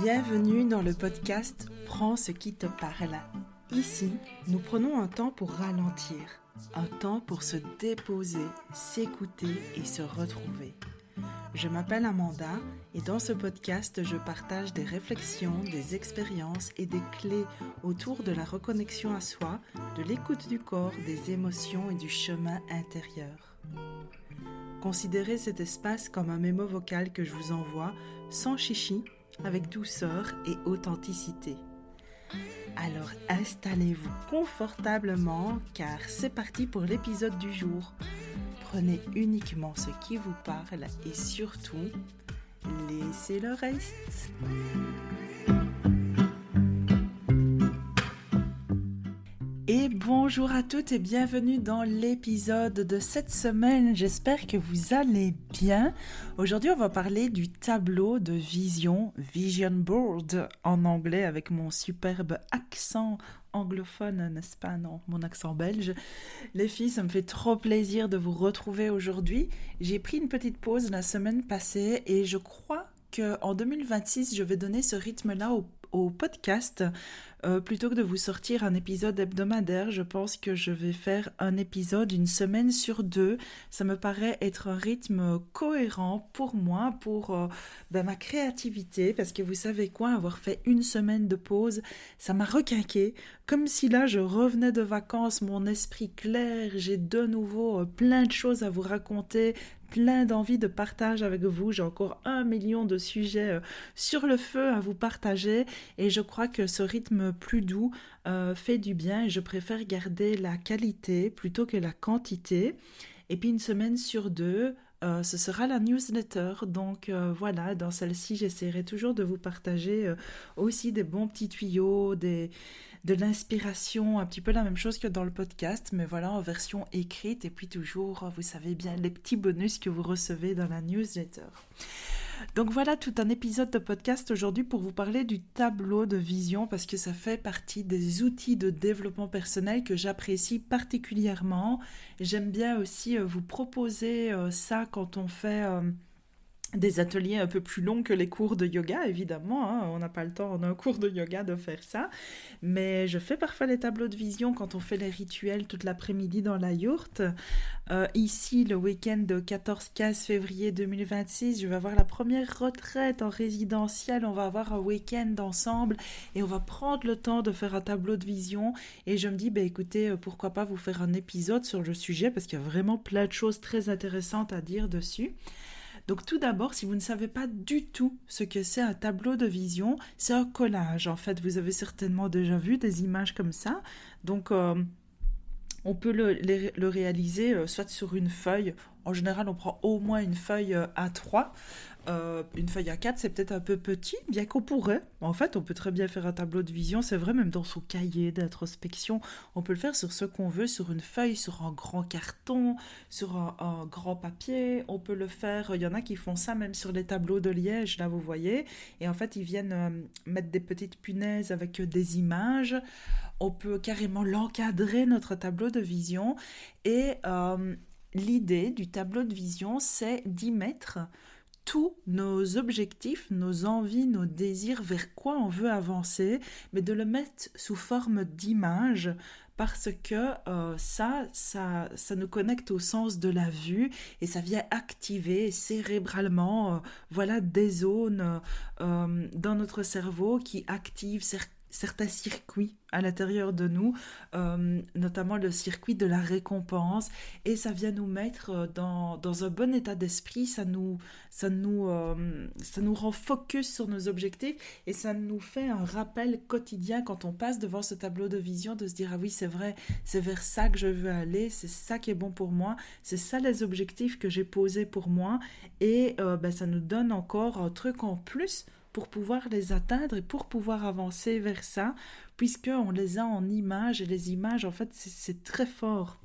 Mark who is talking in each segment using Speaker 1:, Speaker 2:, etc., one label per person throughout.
Speaker 1: Bienvenue dans le podcast Prends ce qui te parle. Ici, nous prenons un temps pour ralentir, un temps pour se déposer, s'écouter et se retrouver. Je m'appelle Amanda et dans ce podcast, je partage des réflexions, des expériences et des clés autour de la reconnexion à soi, de l'écoute du corps, des émotions et du chemin intérieur. Considérez cet espace comme un mémo vocal que je vous envoie sans chichi, avec douceur et authenticité. Alors installez-vous confortablement car c'est parti pour l'épisode du jour. Prenez uniquement ce qui vous parle et surtout, laissez le reste. Et bonjour à toutes et bienvenue dans l'épisode de cette semaine. J'espère que vous allez bien. Aujourd'hui, on va parler du tableau de vision, Vision Board en anglais avec mon superbe accent anglophone, n'est-ce pas? Non, mon accent belge. Les filles, ça me fait trop plaisir de vous retrouver aujourd'hui. J'ai pris une petite pause la semaine passée et je crois qu'en 2026, je vais donner ce rythme-là au podcast. Plutôt que de vous sortir un épisode hebdomadaire, je pense que je vais faire un épisode une semaine sur 2. Ça me paraît être un rythme cohérent pour moi, pour ma créativité, parce que vous savez quoi, avoir fait une semaine de pause, ça m'a requinqué, comme si là je revenais de vacances, mon esprit clair, j'ai de nouveau plein de choses à vous raconter, plein d'envie de partage avec vous. J'ai encore 1 million de sujets sur le feu à vous partager et je crois que ce rythme plus doux fait du bien et je préfère garder la qualité plutôt que la quantité. Et puis une semaine sur 2, ce sera la newsletter. Donc voilà, dans celle-ci, j'essaierai toujours de vous partager aussi des bons petits tuyaux, de l'inspiration, un petit peu la même chose que dans le podcast, mais voilà, en version écrite. Et puis toujours, vous savez bien, les petits bonus que vous recevez dans la newsletter. Donc voilà tout un épisode de podcast aujourd'hui pour vous parler du tableau de vision parce que ça fait partie des outils de développement personnel que j'apprécie particulièrement. J'aime bien aussi vous proposer ça quand on fait des ateliers un peu plus longs que les cours de yoga, évidemment, hein. On n'a pas le temps en un cours de yoga de faire ça, mais je fais parfois les tableaux de vision quand on fait les rituels toute l'après-midi dans la yourte. Ici, le week-end de 14-15 février 2026, je vais avoir la première retraite en résidentiel, on va avoir un week-end ensemble et on va prendre le temps de faire un tableau de vision et je me dis, écoutez, pourquoi pas vous faire un épisode sur le sujet parce qu'il y a vraiment plein de choses très intéressantes à dire dessus. Donc tout d'abord, si vous ne savez pas du tout ce que c'est un tableau de vision, c'est un collage. En fait, vous avez certainement déjà vu des images comme ça. Donc on peut le réaliser soit sur une feuille. En général, on prend au moins une feuille A3. Une feuille A4, c'est peut-être un peu petit, bien qu'on pourrait. En fait, on peut très bien faire un tableau de vision, c'est vrai, même dans son cahier d'introspection. On peut le faire sur ce qu'on veut, sur une feuille, sur un grand carton, sur un grand papier. On peut le faire, il y en a qui font ça même sur les tableaux de liège, là, vous voyez. Et en fait, ils viennent mettre des petites punaises avec des images. On peut carrément l'encadrer, notre tableau de vision. Et l'idée du tableau de vision, c'est d'y mettre tous nos objectifs, nos envies, nos désirs, vers quoi on veut avancer, mais de le mettre sous forme d'image parce que ça nous connecte au sens de la vue et ça vient activer cérébralement des zones dans notre cerveau qui activent certains circuits à l'intérieur de nous, notamment le circuit de la récompense, et ça vient nous mettre dans un bon état d'esprit, ça nous rend focus sur nos objectifs, et ça nous fait un rappel quotidien quand on passe devant ce tableau de vision, de se dire, ah oui, c'est vrai, c'est vers ça que je veux aller, c'est ça qui est bon pour moi, c'est ça les objectifs que j'ai posés pour moi, et ça nous donne encore un truc en plus pour pouvoir les atteindre et pour pouvoir avancer vers ça, puisqu'on les a en images, et les images, en fait, c'est très fort.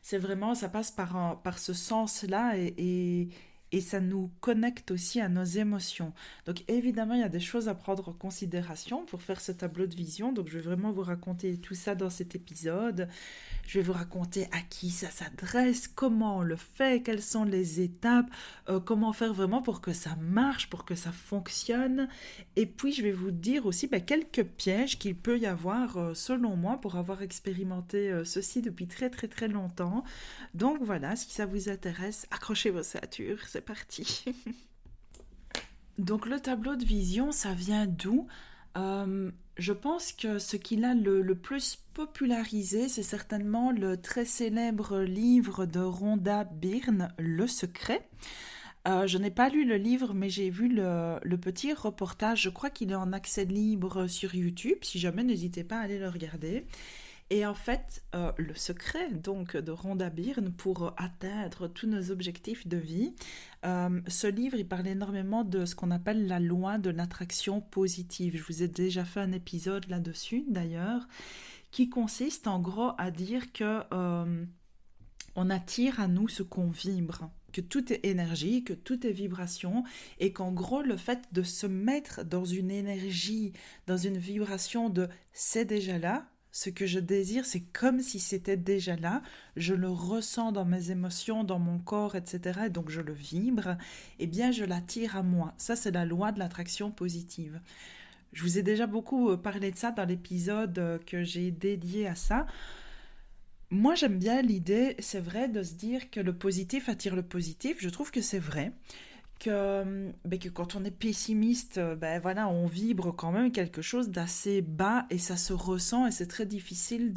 Speaker 1: C'est vraiment, ça passe par ce sens-là, et et ça nous connecte aussi à nos émotions. Donc évidemment, il y a des choses à prendre en considération pour faire ce tableau de vision. Donc je vais vraiment vous raconter tout ça dans cet épisode. Je vais vous raconter à qui ça s'adresse, comment on le fait, quelles sont les étapes, comment faire vraiment pour que ça marche, pour que ça fonctionne. Et puis je vais vous dire aussi quelques pièges qu'il peut y avoir selon moi pour avoir expérimenté ceci depuis très très très longtemps. Donc voilà, si ça vous intéresse, accrochez vos ceintures, c'est parti. Donc le tableau de vision, ça vient d'où? Je pense que ce qu'il a le plus popularisé, c'est certainement le très célèbre livre de Rhonda Byrne, Le Secret. Je n'ai pas lu le livre, mais j'ai vu le petit reportage. Je crois qu'il est en accès libre sur YouTube. Si jamais, n'hésitez pas à aller le regarder. Et en fait, le secret donc de Rhonda Byrne pour atteindre tous nos objectifs de vie, ce livre, il parle énormément de ce qu'on appelle la loi de l'attraction positive. Je vous ai déjà fait un épisode là-dessus, d'ailleurs, qui consiste en gros à dire que on attire à nous ce qu'on vibre, que tout est énergie, que tout est vibration, et qu'en gros, le fait de se mettre dans une énergie, dans une vibration de c'est déjà là, ce que je désire, c'est comme si c'était déjà là, je le ressens dans mes émotions, dans mon corps, etc., et donc je le vibre, eh bien je l'attire à moi. Ça, c'est la loi de l'attraction positive. Je vous ai déjà beaucoup parlé de ça dans l'épisode que j'ai dédié à ça. Moi, j'aime bien l'idée, c'est vrai, de se dire que le positif attire le positif. Je trouve que c'est vrai. Que quand on est pessimiste, voilà, on vibre quand même quelque chose d'assez bas et ça se ressent et c'est très difficile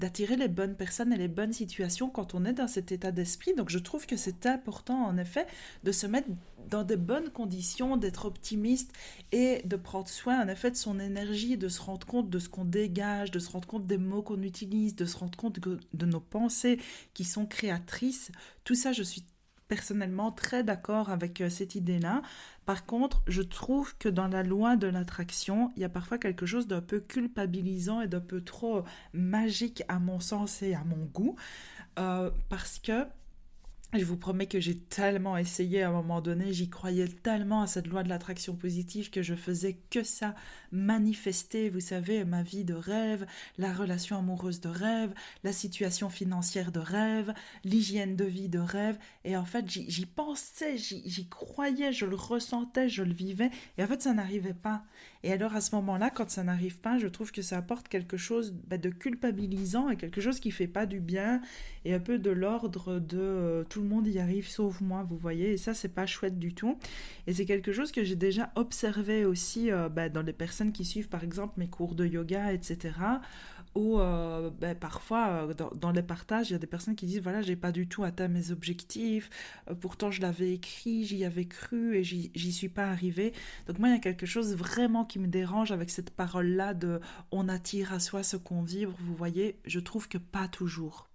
Speaker 1: d'attirer les bonnes personnes et les bonnes situations quand on est dans cet état d'esprit. Donc je trouve que c'est important en effet de se mettre dans de bonnes conditions, d'être optimiste et de prendre soin en effet de son énergie, de se rendre compte de ce qu'on dégage, de se rendre compte des mots qu'on utilise, de se rendre compte de nos pensées qui sont créatrices. Tout ça, je suis personnellement très d'accord avec cette idée-là. Par contre, je trouve que dans la loi de l'attraction, il y a parfois quelque chose d'un peu culpabilisant et d'un peu trop magique à mon sens et à mon goût, parce que je vous promets que j'ai tellement essayé à un moment donné, j'y croyais tellement à cette loi de l'attraction positive que je faisais que ça, manifester, vous savez, ma vie de rêve, la relation amoureuse de rêve, la situation financière de rêve, l'hygiène de vie de rêve. Et en fait, j'y pensais, j'y croyais, je le ressentais, je le vivais. Et en fait, ça n'arrivait pas. Et alors, à ce moment-là, quand ça n'arrive pas, je trouve que ça apporte quelque chose de culpabilisant et quelque chose qui fait pas du bien et un peu de l'ordre de tout le monde y arrive sauf moi, vous voyez, et ça c'est pas chouette du tout. Et c'est quelque chose que j'ai déjà observé aussi dans les personnes qui suivent par exemple mes cours de yoga, etc. Ou parfois dans les partages, il y a des personnes qui disent voilà, j'ai pas du tout atteint mes objectifs, pourtant je l'avais écrit, j'y avais cru et j'y suis pas arrivée. Donc moi il y a quelque chose vraiment qui me dérange avec cette parole-là de on attire à soi ce qu'on vibre, vous voyez, je trouve que pas toujours.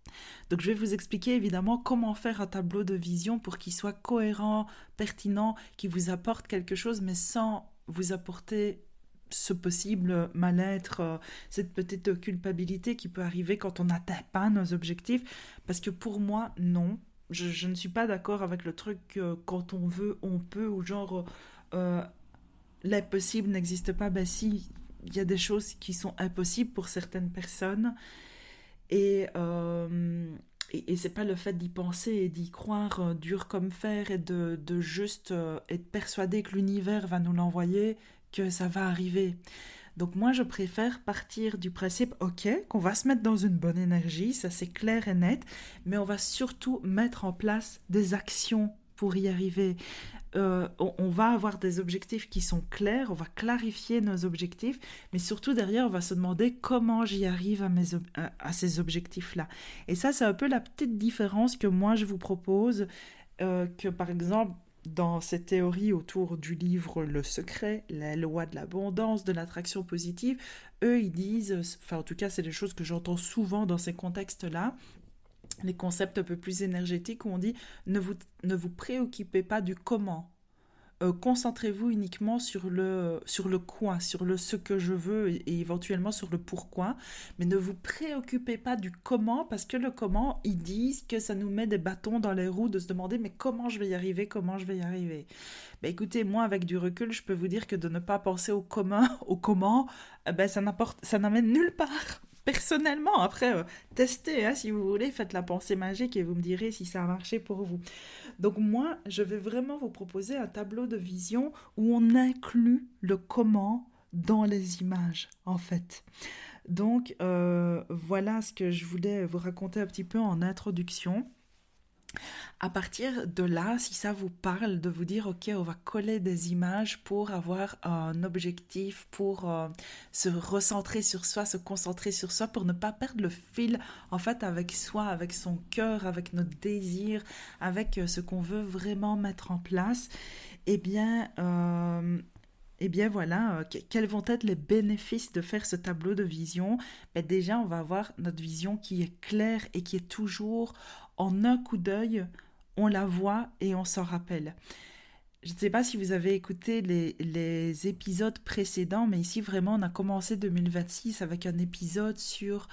Speaker 1: Donc je vais vous expliquer évidemment comment faire un tableau de vision pour qu'il soit cohérent, pertinent, qui vous apporte quelque chose mais sans vous apporter ce possible mal-être, cette petite culpabilité qui peut arriver quand on n'atteint pas nos objectifs. Parce que pour moi, non. Je ne suis pas d'accord avec le truc quand on veut, on peut, ou genre l'impossible n'existe pas. Ben si, il y a des choses qui sont impossibles pour certaines personnes. Et, et c'est pas le fait d'y penser et d'y croire dur comme fer et de juste être persuadé que l'univers va nous l'envoyer que ça va arriver. Donc moi je préfère partir du principe ok, qu'on va se mettre dans une bonne énergie, ça c'est clair et net, mais on va surtout mettre en place des actions pour y arriver. On va avoir des objectifs qui sont clairs, on va clarifier nos objectifs, mais surtout derrière, on va se demander comment j'y arrive à ces objectifs-là. Et ça, c'est un peu la petite différence que moi, je vous propose, que par exemple, dans cette théorie autour du livre Le Secret, la loi de l'abondance, de l'attraction positive, eux, ils disent, enfin en tout cas, c'est des choses que j'entends souvent dans ces contextes-là, les concepts un peu plus énergétiques où on dit ne vous préoccupez pas du comment, concentrez-vous uniquement sur le quoi, sur le ce que je veux et éventuellement sur le pourquoi, mais ne vous préoccupez pas du comment, parce que le comment, ils disent que ça nous met des bâtons dans les roues de se demander mais comment je vais y arriver, comment je vais y arriver. Ben écoutez, moi avec du recul, je peux vous dire que de ne pas penser au commun, au comment, ben ça n'amène nulle part. Personnellement, après, testez, hein, si vous voulez, faites la pensée magique et vous me direz si ça a marché pour vous. Donc moi, je vais vraiment vous proposer un tableau de vision où on inclut le comment dans les images, en fait. Donc voilà ce que je voulais vous raconter un petit peu en introduction. À partir de là, si ça vous parle, de vous dire, OK, on va coller des images pour avoir un objectif, pour se recentrer sur soi, se concentrer sur soi, pour ne pas perdre le fil, en fait, avec soi, avec son cœur, avec nos désirs, avec ce qu'on veut vraiment mettre en place, eh bien, voilà, quels vont être les bénéfices de faire ce tableau de vision? Ben déjà, on va avoir notre vision qui est claire et qui est toujours en un coup d'œil, on la voit et on s'en rappelle. Je ne sais pas si vous avez écouté les épisodes précédents, mais ici vraiment on a commencé 2026 avec un épisode sur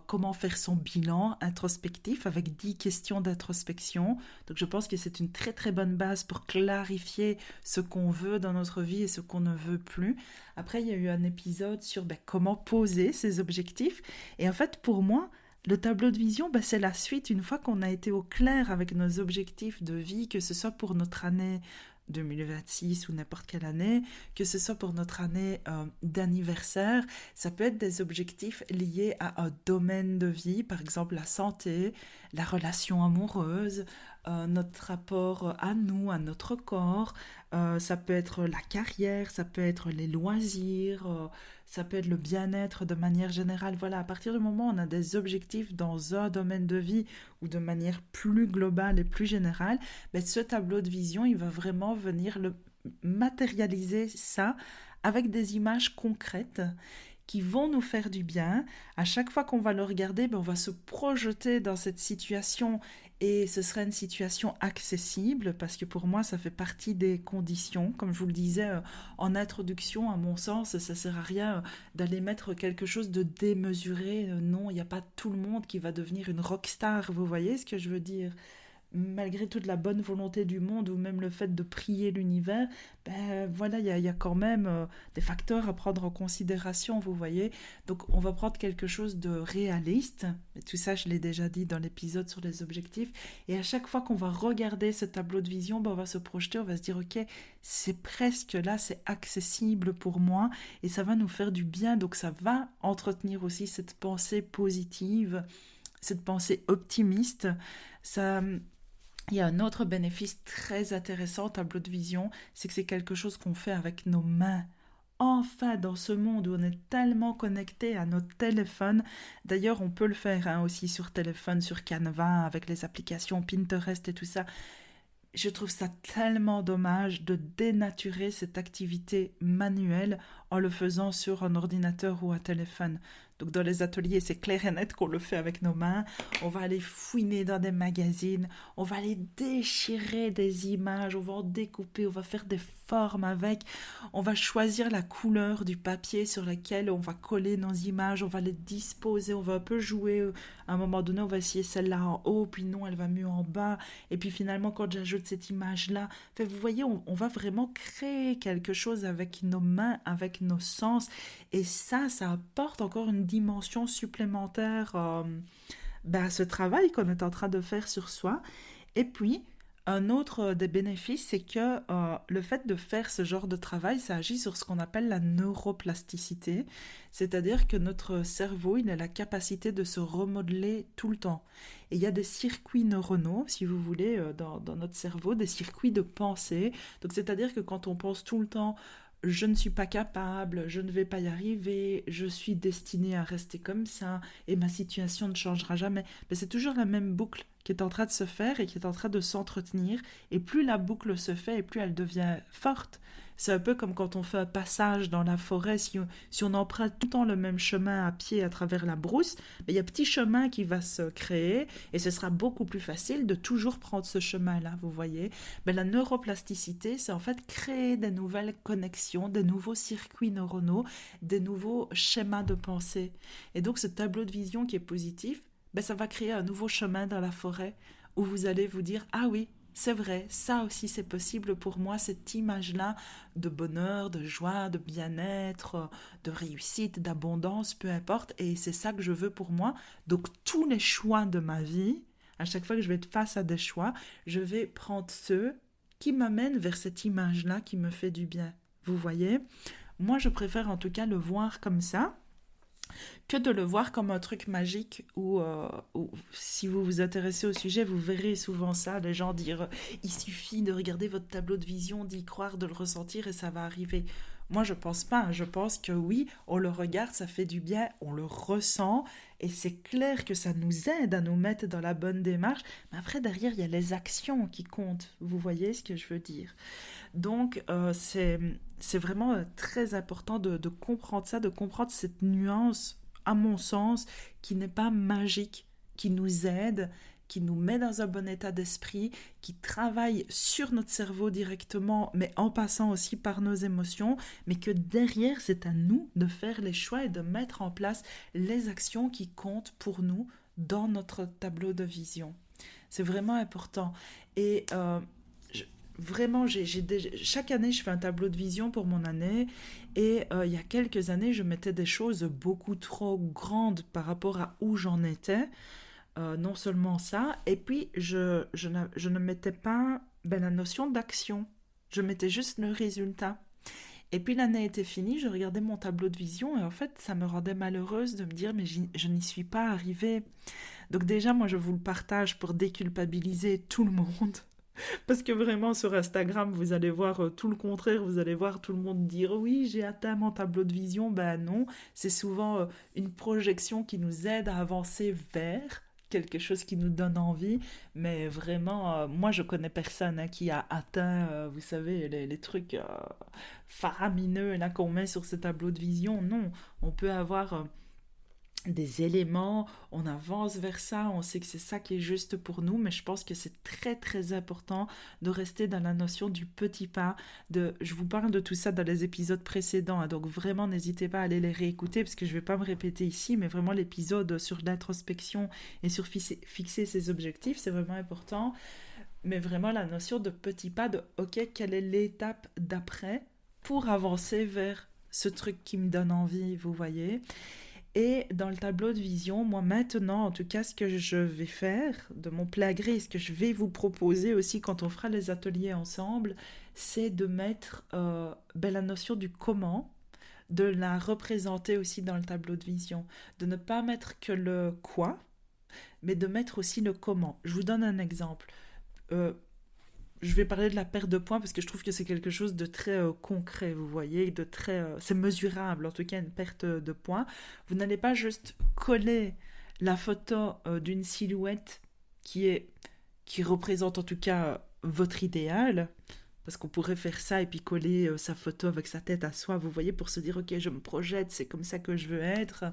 Speaker 1: comment faire son bilan introspectif avec 10 questions d'introspection. Donc je pense que c'est une très très bonne base pour clarifier ce qu'on veut dans notre vie et ce qu'on ne veut plus. Après il y a eu un épisode sur comment poser ses objectifs. Et en fait pour moi, le tableau de vision, c'est la suite. Une fois qu'on a été au clair avec nos objectifs de vie, que ce soit pour notre année 2026 ou n'importe quelle année, que ce soit pour notre année d'anniversaire, ça peut être des objectifs liés à un domaine de vie, par exemple la santé, la relation amoureuse, notre rapport à nous, à notre corps, ça peut être la carrière, ça peut être les loisirs, ça peut être le bien-être de manière générale. Voilà, à partir du moment où on a des objectifs dans un domaine de vie ou de manière plus globale et plus générale, ce tableau de vision, il va vraiment venir matérialiser ça avec des images concrètes qui vont nous faire du bien. À chaque fois qu'on va le regarder, on va se projeter dans cette situation et ce sera une situation accessible parce que pour moi, ça fait partie des conditions. Comme je vous le disais en introduction, à mon sens, ça ne sert à rien d'aller mettre quelque chose de démesuré. Non, il n'y a pas tout le monde qui va devenir une rockstar, vous voyez ce que je veux dire? Malgré toute la bonne volonté du monde ou même le fait de prier l'univers, voilà, il y a quand même des facteurs à prendre en considération, vous voyez. Donc on va prendre quelque chose de réaliste, et tout ça je l'ai déjà dit dans l'épisode sur les objectifs, et à chaque fois qu'on va regarder ce tableau de vision, on va se projeter, on va se dire ok, c'est presque là, c'est accessible pour moi, et ça va nous faire du bien, donc ça va entretenir aussi cette pensée positive, cette pensée optimiste. Ça, il y a un autre bénéfice très intéressant au tableau de vision, c'est que c'est quelque chose qu'on fait avec nos mains. Enfin, dans ce monde où on est tellement connecté à notre téléphone, d'ailleurs on peut le faire aussi sur téléphone, sur Canva, avec les applications Pinterest et tout ça, je trouve ça tellement dommage de dénaturer cette activité manuelle en le faisant sur un ordinateur ou un téléphone. Donc dans les ateliers, c'est clair et net qu'on le fait avec nos mains. On va aller fouiner dans des magazines, on va aller déchirer des images, on va en découper, on va faire des formes avec, on va choisir la couleur du papier sur lequel on va coller nos images, on va les disposer, on va un peu jouer. À un moment donné, on va essayer celle-là en haut, puis non, elle va mieux en bas. Et puis finalement, quand j'ajoute cette image-là, vous voyez, on va vraiment créer quelque chose avec nos mains, avec nos sens. Et ça apporte encore une dimension supplémentaire à ce travail qu'on est en train de faire sur soi. Et puis, un autre des bénéfices, c'est que le fait de faire ce genre de travail, ça agit sur ce qu'on appelle la neuroplasticité, c'est-à-dire que notre cerveau, il a la capacité de se remodeler tout le temps. Et il y a des circuits neuronaux, si vous voulez, dans notre cerveau, des circuits de pensée. Donc, c'est-à-dire que quand on pense tout le temps je ne suis pas capable, je ne vais pas y arriver, je suis destinée à rester comme ça et ma situation ne changera jamais. Mais c'est toujours la même boucle qui est en train de se faire et qui est en train de s'entretenir. Et plus la boucle se fait et plus elle devient forte. C'est un peu comme quand on fait un passage dans la forêt. Si on emprunte tout le temps le même chemin à pied à travers la brousse, il y a un petit chemin qui va se créer et ce sera beaucoup plus facile de toujours prendre ce chemin-là, vous voyez. Mais la neuroplasticité, c'est en fait créer des nouvelles connexions, des nouveaux circuits neuronaux, des nouveaux schémas de pensée. Et donc ce tableau de vision qui est positif, ça va créer un nouveau chemin dans la forêt où vous allez vous dire, ah oui, c'est vrai, ça aussi c'est possible pour moi, cette image-là de bonheur, de joie, de bien-être, de réussite, d'abondance, peu importe, et c'est ça que je veux pour moi. Donc tous les choix de ma vie, à chaque fois que je vais être face à des choix, je vais prendre ceux qui m'amènent vers cette image-là qui me fait du bien. Vous voyez? Moi, je préfère en tout cas le voir comme ça que de le voir comme un truc magique où, si vous vous intéressez au sujet, vous verrez souvent ça, les gens dire il suffit de regarder votre tableau de vision, d'y croire, de le ressentir et ça va arriver. Moi, je pense pas. Je pense que oui, on le regarde, ça fait du bien, on le ressent et c'est clair que ça nous aide à nous mettre dans la bonne démarche. Mais après, derrière, il y a les actions qui comptent. Vous voyez ce que je veux dire? Donc, c'est vraiment très important de comprendre ça, de comprendre cette nuance, à mon sens, qui n'est pas magique, qui nous aide, qui nous met dans un bon état d'esprit, qui travaille sur notre cerveau directement, mais en passant aussi par nos émotions, mais que derrière, c'est à nous de faire les choix et de mettre en place les actions qui comptent pour nous dans notre tableau de vision. C'est vraiment important. Et vraiment, chaque année, je fais un tableau de vision pour mon année. Et il y a quelques années, je mettais des choses beaucoup trop grandes par rapport à où j'en étais. Non seulement ça, et puis je ne mettais pas la notion d'action. Je mettais juste le résultat. Et puis l'année était finie, je regardais mon tableau de vision et en fait, ça me rendait malheureuse de me dire, mais je n'y suis pas arrivée. Donc déjà, moi, je vous le partage pour déculpabiliser tout le monde. Parce que vraiment sur Instagram, vous allez voir tout le contraire, vous allez voir tout le monde dire oui, j'ai atteint mon tableau de vision. Ben non, c'est souvent une projection qui nous aide à avancer vers quelque chose qui nous donne envie. Mais vraiment, moi je connais personne qui a atteint, vous savez, les trucs faramineux là qu'on met sur ce tableau de vision. Non, on peut avoir des éléments, on avance vers ça, on sait que c'est ça qui est juste pour nous, mais je pense que c'est très très important de rester dans la notion du petit pas. Je vous parle de tout ça dans les épisodes précédents, donc vraiment n'hésitez pas à aller les réécouter parce que je ne vais pas me répéter ici, mais vraiment l'épisode sur l'introspection et sur fixer ses objectifs, c'est vraiment important. Mais vraiment la notion de petit pas, de ok, quelle est l'étape d'après pour avancer vers ce truc qui me donne envie, vous voyez. Et dans le tableau de vision, moi maintenant, en tout cas, ce que je vais faire de mon plein gré, ce que je vais vous proposer aussi quand on fera les ateliers ensemble, c'est de mettre la notion du comment, de la représenter aussi dans le tableau de vision, de ne pas mettre que le quoi, mais de mettre aussi le comment. Je vous donne un exemple. Euh, je vais parler de la perte de poids parce que je trouve que c'est quelque chose de très concret, vous voyez, de très, c'est mesurable, en tout cas une perte de poids. Vous n'allez pas juste coller la photo d'une silhouette qui représente en tout cas votre idéal, parce qu'on pourrait faire ça et puis coller sa photo avec sa tête à soi, vous voyez, pour se dire ok, je me projette, c'est comme ça que je veux être.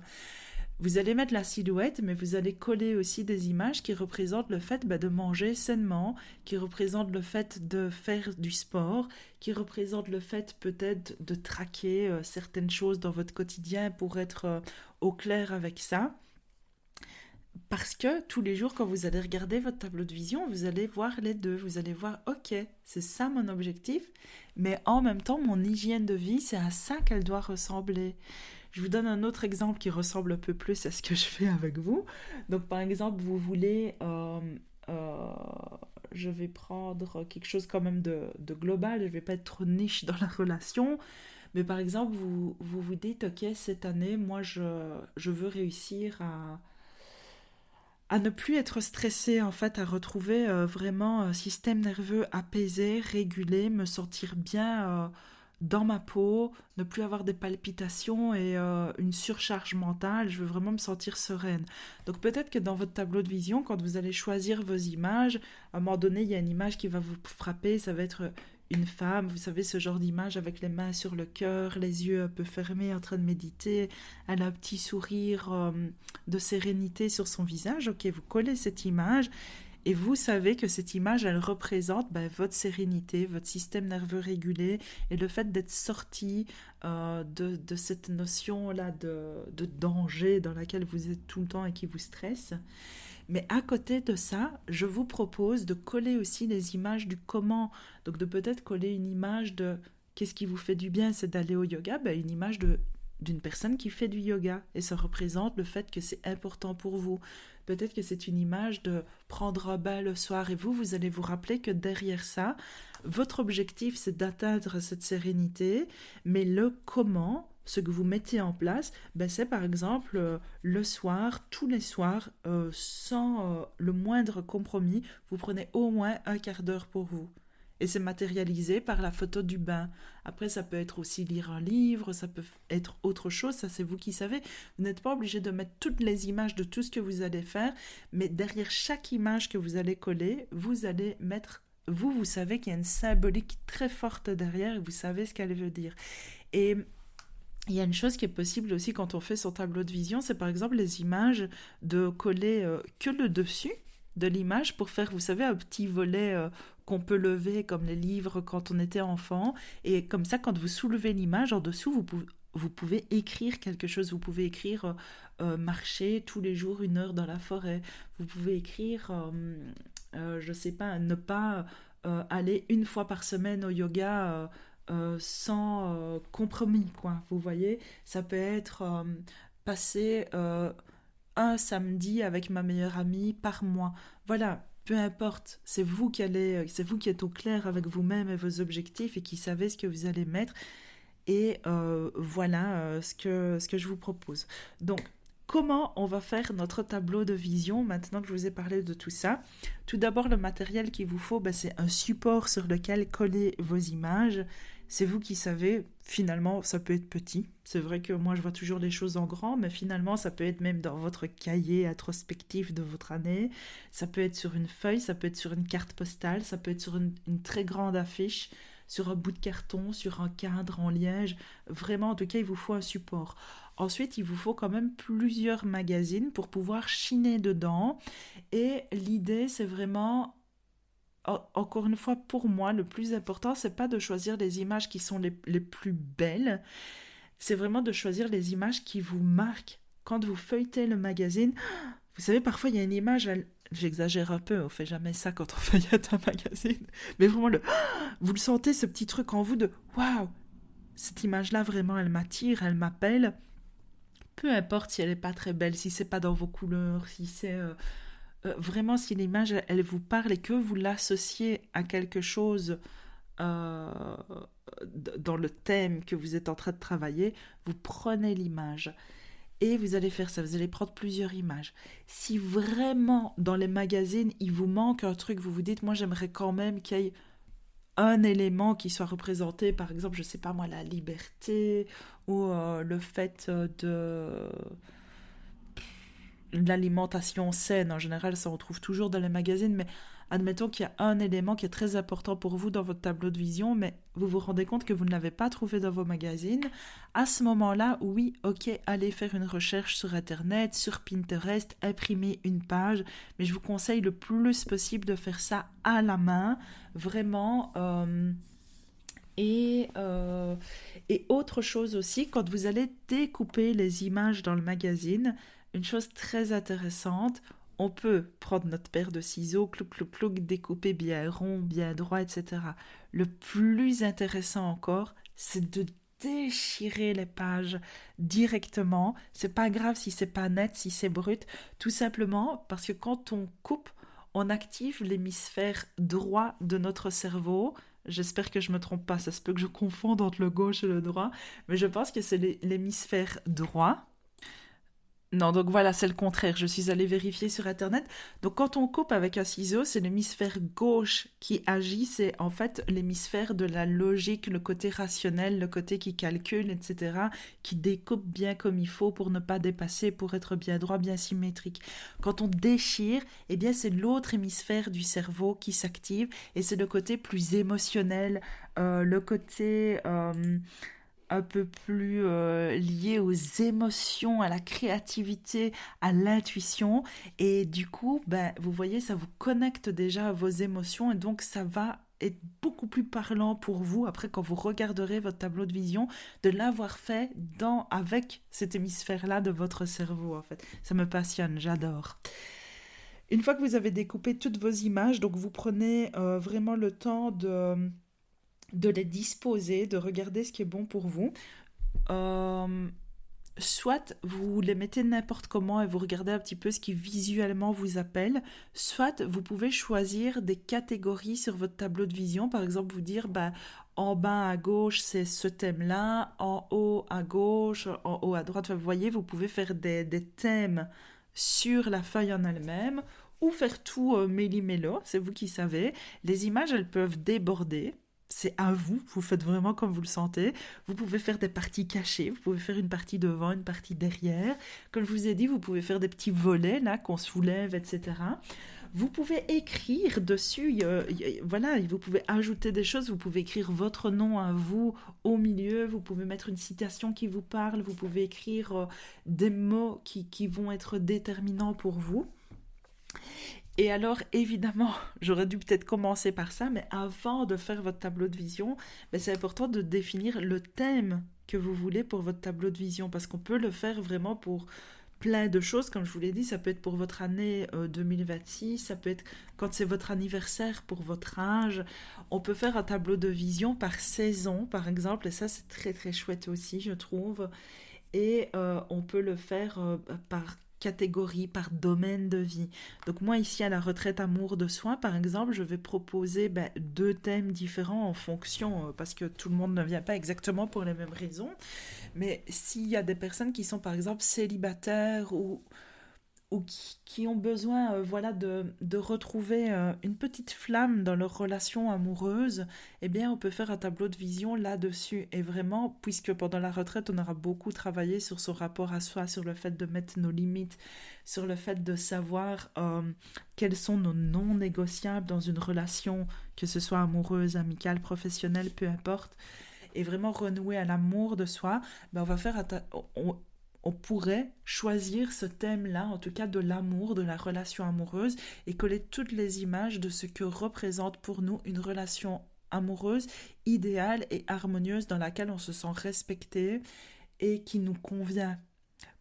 Speaker 1: Vous allez mettre la silhouette, mais vous allez coller aussi des images qui représentent le fait de manger sainement, qui représentent le fait de faire du sport, qui représentent le fait peut-être de traquer certaines choses dans votre quotidien pour être au clair avec ça. Parce que tous les jours, quand vous allez regarder votre tableau de vision, vous allez voir les deux. Vous allez voir, ok, c'est ça mon objectif, mais en même temps, mon hygiène de vie, c'est à ça qu'elle doit ressembler. Je vous donne un autre exemple qui ressemble un peu plus à ce que je fais avec vous. Donc, par exemple, vous voulez... euh, je vais prendre quelque chose quand même de global, je ne vais pas être trop niche dans la relation, mais par exemple, vous dites, ok, cette année, moi, je veux réussir à ne plus être stressé, en fait, à retrouver vraiment un système nerveux apaisé, régulé, me sentir bien dans ma peau, ne plus avoir des palpitations et une surcharge mentale. Je veux vraiment me sentir sereine. Donc peut-être que dans votre tableau de vision, quand vous allez choisir vos images, à un moment donné, il y a une image qui va vous frapper. Ça va être une femme, vous savez, ce genre d'image avec les mains sur le cœur, les yeux un peu fermés, en train de méditer. Elle a un petit sourire de sérénité sur son visage. Ok, vous collez cette image. Et vous savez que cette image, elle représente votre sérénité, votre système nerveux régulé et le fait d'être sorti de cette notion-là de danger dans laquelle vous êtes tout le temps et qui vous stresse. Mais à côté de ça, je vous propose de coller aussi les images du comment. Donc de peut-être coller une image de qu'est-ce qui vous fait du bien, c'est d'aller au yoga, une image d'une personne qui fait du yoga. Et ça représente le fait que c'est important pour vous. Peut-être que c'est une image de prendre un bain le soir et vous allez vous rappeler que derrière ça, votre objectif c'est d'atteindre cette sérénité, mais le comment, ce que vous mettez en place, c'est par exemple le soir, tous les soirs, sans le moindre compromis, vous prenez au moins un quart d'heure pour vous. Et c'est matérialisé par la photo du bain. Après, ça peut être aussi lire un livre, ça peut être autre chose, ça c'est vous qui savez. Vous n'êtes pas obligé de mettre toutes les images de tout ce que vous allez faire, mais derrière chaque image que vous allez coller, vous allez mettre... vous savez qu'il y a une symbolique très forte derrière et vous savez ce qu'elle veut dire. Et il y a une chose qui est possible aussi quand on fait son tableau de vision, c'est par exemple les images de coller que le dessus de l'image pour faire, vous savez, un petit volet qu'on peut lever comme les livres quand on était enfant. Et comme ça, quand vous soulevez l'image, en dessous, vous pouvez écrire quelque chose. Vous pouvez écrire marcher tous les jours 1 heure dans la forêt. Vous pouvez écrire, je sais pas, ne pas aller 1 fois par semaine au yoga sans compromis, quoi. Vous voyez, ça peut être passer un samedi avec ma meilleure amie par mois. Voilà, peu importe, c'est vous qui êtes au clair avec vous-même et vos objectifs et qui savez ce que vous allez mettre. Et voilà ce que je vous propose. Donc, comment on va faire notre tableau de vision maintenant que je vous ai parlé de tout ça? Tout d'abord, le matériel qu'il vous faut, c'est un support sur lequel coller vos images. C'est vous qui savez, finalement, ça peut être petit. C'est vrai que moi, je vois toujours les choses en grand, mais finalement, ça peut être même dans votre cahier introspectif de votre année. Ça peut être sur une feuille, ça peut être sur une carte postale, ça peut être sur une très grande affiche, sur un bout de carton, sur un cadre en liège. Vraiment, en tout cas, il vous faut un support. Ensuite, il vous faut quand même plusieurs magazines pour pouvoir chiner dedans. Et l'idée, c'est vraiment encore une fois, pour moi, le plus important, c'est pas de choisir les images qui sont les plus belles, c'est vraiment de choisir les images qui vous marquent. Quand vous feuilletez le magazine, vous savez, parfois il y a une image, j'exagère un peu, on fait jamais ça quand on feuillette un magazine, mais vraiment, vous le sentez, ce petit truc en vous de waouh, cette image-là, vraiment, elle m'attire, elle m'appelle. Peu importe si elle n'est pas très belle, si c'est pas dans vos couleurs, si c'est vraiment si l'image elle vous parle et que vous l'associez à quelque chose euh, dans le thème que vous êtes en train de travailler, vous prenez l'image et vous allez faire ça, vous allez prendre plusieurs images. Si vraiment dans les magazines il vous manque un truc, vous vous dites moi j'aimerais quand même qu'il y ait un élément qui soit représenté, par exemple je sais pas moi la liberté ou le fait de l'alimentation saine, en général, ça on trouve toujours dans les magazines, mais admettons qu'il y a un élément qui est très important pour vous dans votre tableau de vision, mais vous vous rendez compte que vous ne l'avez pas trouvé dans vos magazines. À ce moment-là, oui, ok, allez faire une recherche sur Internet, sur Pinterest, imprimer une page, mais je vous conseille le plus possible de faire ça à la main, vraiment. Et autre chose aussi, quand vous allez découper les images dans le magazine, une chose très intéressante, on peut prendre notre paire de ciseaux, clouc, clouc, clouc, découper bien rond, bien droit, etc. Le plus intéressant encore, c'est de déchirer les pages directement. C'est pas grave si c'est pas net, si c'est brut, tout simplement parce que quand on coupe, on active l'hémisphère droit de notre cerveau. J'espère que je me trompe pas, ça se peut que je confonde entre le gauche et le droit, mais je pense que c'est l'hémisphère droit Non, donc voilà, c'est le contraire. Je suis allée vérifier sur Internet. Donc quand on coupe avec un ciseau, c'est l'hémisphère gauche qui agit. C'est en fait l'hémisphère de la logique, le côté rationnel, le côté qui calcule, etc., qui découpe bien comme il faut pour ne pas dépasser, pour être bien droit, bien symétrique. Quand on déchire, eh bien c'est l'autre hémisphère du cerveau qui s'active et c'est le côté plus émotionnel, le côté un peu plus lié aux émotions, à la créativité, à l'intuition. Et du coup, ben, vous voyez, ça vous connecte déjà à vos émotions et donc ça va être beaucoup plus parlant pour vous après quand vous regarderez votre tableau de vision de l'avoir fait avec cet hémisphère-là de votre cerveau en fait. Ça me passionne, j'adore. Une fois que vous avez découpé toutes vos images, donc vous prenez vraiment le temps de les disposer, de regarder ce qui est bon pour vous. Euh, Soit vous les mettez n'importe comment et vous regardez un petit peu ce qui visuellement vous appelle, soit vous pouvez choisir des catégories sur votre tableau de vision, par exemple vous dire bah, en bas à gauche c'est ce thème-là, en haut à gauche, en haut à droite, enfin, vous voyez, vous pouvez faire des thèmes sur la feuille en elle-même ou faire tout méli-mélo, c'est vous qui savez. Les images elles peuvent déborder. C'est à vous, vous faites vraiment comme vous le sentez. Vous pouvez faire des parties cachées, vous pouvez faire une partie devant, une partie derrière. Comme je vous ai dit, vous pouvez faire des petits volets là qu'on soulève, etc. Vous pouvez écrire dessus, voilà, vous pouvez ajouter des choses, vous pouvez écrire votre nom à vous au milieu, vous pouvez mettre une citation qui vous parle, vous pouvez écrire des mots qui vont être déterminants pour vous. Et alors, évidemment, j'aurais dû peut-être commencer par ça, mais avant de faire votre tableau de vision, ben, c'est important de définir le thème que vous voulez pour votre tableau de vision, parce qu'on peut le faire vraiment pour plein de choses, comme je vous l'ai dit, ça peut être pour votre année 2026, ça peut être quand c'est votre anniversaire pour votre âge. On peut faire un tableau de vision par saison, par exemple, et ça c'est très très chouette aussi, je trouve. Et on peut le faire par catégorie, par domaine de vie. Donc moi ici à la retraite amour de soi, par exemple, je vais proposer ben, deux thèmes différents en fonction, parce que tout le monde ne vient pas exactement pour les mêmes raisons. Mais s'il y a des personnes qui sont par exemple célibataires ou qui ont besoin voilà, de retrouver une petite flamme dans leur relation amoureuse, eh bien on peut faire un tableau de vision là-dessus. Et vraiment, puisque pendant la retraite, on aura beaucoup travaillé sur son rapport à soi, sur le fait de mettre nos limites, sur le fait de savoir quels sont nos non négociables dans une relation, que ce soit amoureuse, amicale, professionnelle, peu importe, et vraiment renouer à l'amour de soi, ben on pourrait choisir ce thème-là, en tout cas de l'amour, de la relation amoureuse, et coller toutes les images de ce que représente pour nous une relation amoureuse, idéale et harmonieuse dans laquelle on se sent respecté et qui nous convient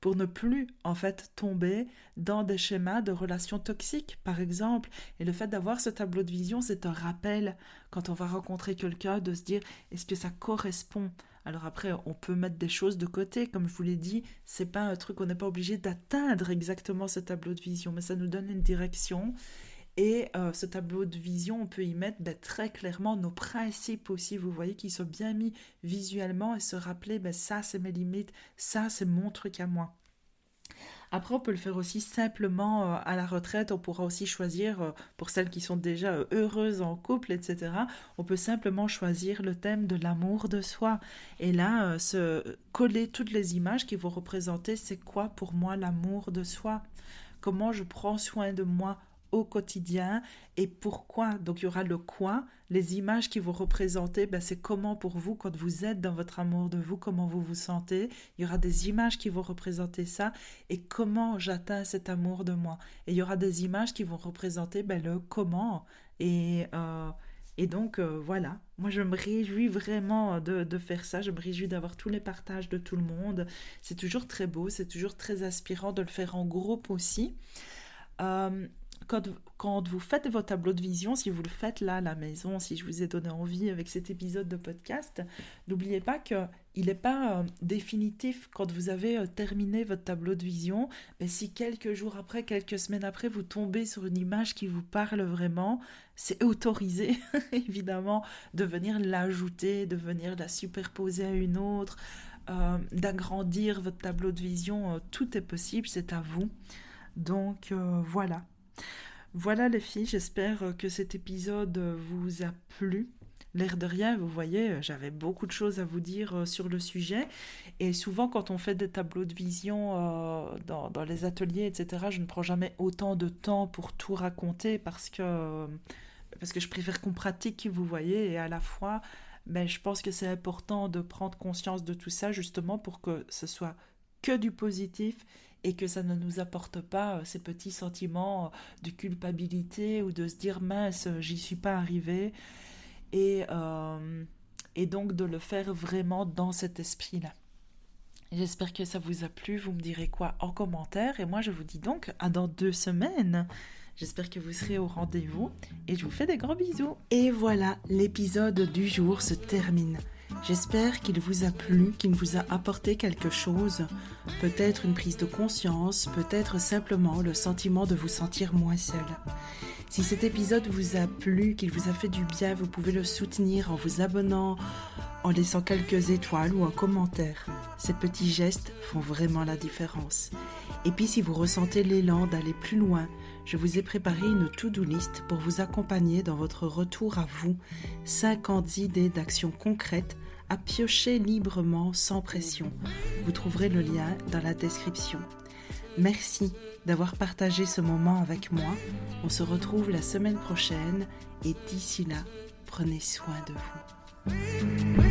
Speaker 1: pour ne plus en fait tomber dans des schémas de relations toxiques par exemple. Et le fait d'avoir ce tableau de vision, c'est un rappel quand on va rencontrer quelqu'un de se dire est-ce que ça correspond. Alors après on peut mettre des choses de côté, comme je vous l'ai dit, c'est pas un truc, on n'est pas obligé d'atteindre exactement ce tableau de vision, mais ça nous donne une direction. Et ce tableau de vision, on peut y mettre ben, très clairement nos principes aussi, vous voyez, qui sont bien mis visuellement et se rappeler, ben, ça c'est mes limites, ça c'est mon truc à moi. Après, on peut le faire aussi simplement à la retraite. On pourra aussi choisir, pour celles qui sont déjà heureuses en couple, etc., on peut simplement choisir le thème de l'amour de soi. Et là, se coller toutes les images qui vont représenter c'est quoi pour moi l'amour de soi. Comment je prends soin de moi au quotidien et pourquoi. Donc il y aura le quoi, les images qui vont représenter, ben, c'est comment pour vous quand vous êtes dans votre amour de vous, comment vous vous sentez. Il y aura des images qui vont représenter ça et comment j'atteins cet amour de moi. Et il y aura des images qui vont représenter ben, le comment. Et, euh, et donc voilà, moi je me réjouis vraiment de faire ça, je me réjouis d'avoir tous les partages de tout le monde. C'est toujours très beau, c'est toujours très inspirant de le faire en groupe aussi. Euh, quand vous faites vos tableaux de vision, si vous le faites là à la maison, si je vous ai donné envie avec cet épisode de podcast, n'oubliez pas qu'il n'est pas définitif quand vous avez terminé votre tableau de vision. Mais si quelques jours après, quelques semaines après, vous tombez sur une image qui vous parle vraiment, c'est autorisé évidemment de venir l'ajouter, de venir la superposer à une autre, d'agrandir votre tableau de vision. Tout est possible, c'est à vous. Donc voilà. Voilà les filles, j'espère que cet épisode vous a plu. L'air de rien, vous voyez, j'avais beaucoup de choses à vous dire sur le sujet. Et souvent, quand on fait des tableaux de vision dans les ateliers, etc., je ne prends jamais autant de temps pour tout raconter parce que je préfère qu'on pratique, vous voyez, et à la fois, je pense que c'est important de prendre conscience de tout ça, justement, pour que ce soit que du positif et que ça ne nous apporte pas ces petits sentiments de culpabilité ou de se dire mince, j'y suis pas arrivée et donc de le faire vraiment dans cet esprit-là. J'espère que ça vous a plu, vous me direz quoi en commentaire et moi je vous dis donc à dans 2 semaines. J'espère que vous serez au rendez-vous et je vous fais des gros bisous. Et voilà, l'épisode du jour se termine. J'espère qu'il vous a plu, qu'il vous a apporté quelque chose, peut-être une prise de conscience, peut-être simplement le sentiment de vous sentir moins seul. Si cet épisode vous a plu, qu'il vous a fait du bien, vous pouvez le soutenir en vous abonnant, en laissant quelques étoiles ou un commentaire. Ces petits gestes font vraiment la différence. Et puis si vous ressentez l'élan d'aller plus loin, je vous ai préparé une to-do list pour vous accompagner dans votre retour à vous. 50 idées d'actions concrètes à piocher librement sans pression. Vous trouverez le lien dans la description. Merci d'avoir partagé ce moment avec moi. On se retrouve la semaine prochaine et d'ici là, prenez soin de vous.